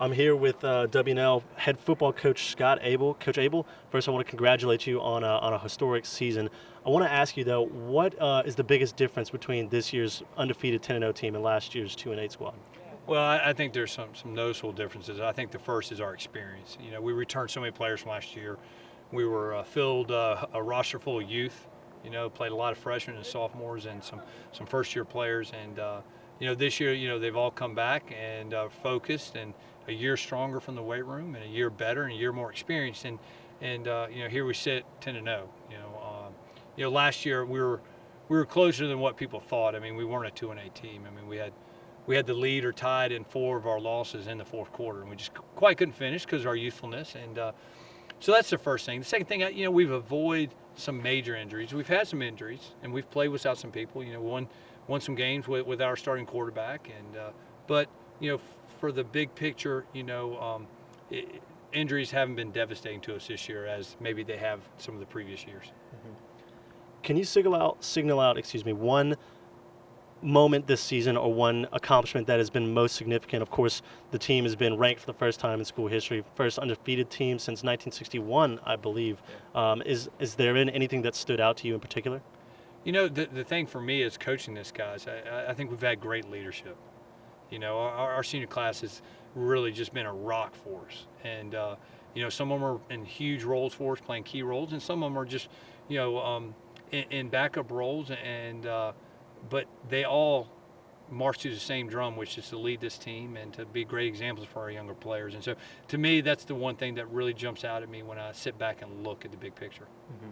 I'm here with WNL head football coach Scott Abell. Coach Abell, first I want to congratulate you on a historic season. I want to ask you though, what is the biggest difference between this year's undefeated 10-0 team and last year's 2-8 squad? Well, I think there's some noticeable differences. I think the first is our experience. We returned so many players from last year. We were filled a roster full of youth. Played a lot of freshmen and sophomores and some first-year players. And this year, they've all come back and focused and a year stronger from the weight room and a year better and a year more experienced. And here we sit 10-0. Last year we were closer than what people thought. I mean, we weren't a 2-8 team. I mean, we had the lead or tied in 4 of our losses in the fourth quarter, and we just quite couldn't finish because of our youthfulness. And so that's the first thing. The second thing, we've avoided some major injuries. We've had some injuries, and we've played without some people. Won some games with our starting quarterback, and but for the big picture, injuries haven't been devastating to us this year as maybe they have some of the previous years. Mm-hmm. Can you signal out, one moment this season or one accomplishment that has been most significant? Of course, the team has been ranked for the first time in school history, first undefeated team since 1961, I believe. Yeah. Is there been anything that stood out to you in particular? The thing for me is coaching this, guys. I think we've had great leadership. Our senior class has really just been a rock for us. And, some of them are in huge roles for us, playing key roles, and some of them are just, in backup roles. And but they all march to the same drum, which is to lead this team and to be great examples for our younger players. And so, to me, that's the one thing that really jumps out at me when I sit back and look at the big picture. Mm-hmm.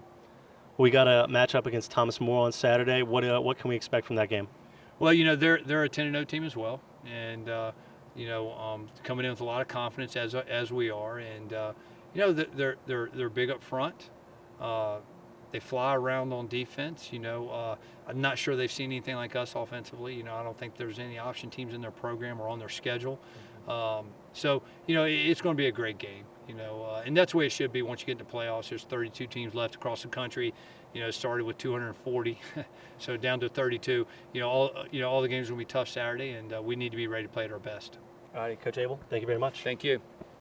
We got a matchup against Thomas More on Saturday. What can we expect from that game? Well, they're a 10-0 team as well, and coming in with a lot of confidence as we are, and they're big up front. They fly around on defense. I'm not sure they've seen anything like us offensively. I don't think there's any option teams in their program or on their schedule. So it's going to be a great game. And that's the way it should be once you get into playoffs. There's 32 teams left across the country. It started with 240, so down to 32. All the games are going to be tough Saturday, and we need to be ready to play at our best. All right, Coach Abell, thank you very much. Thank you.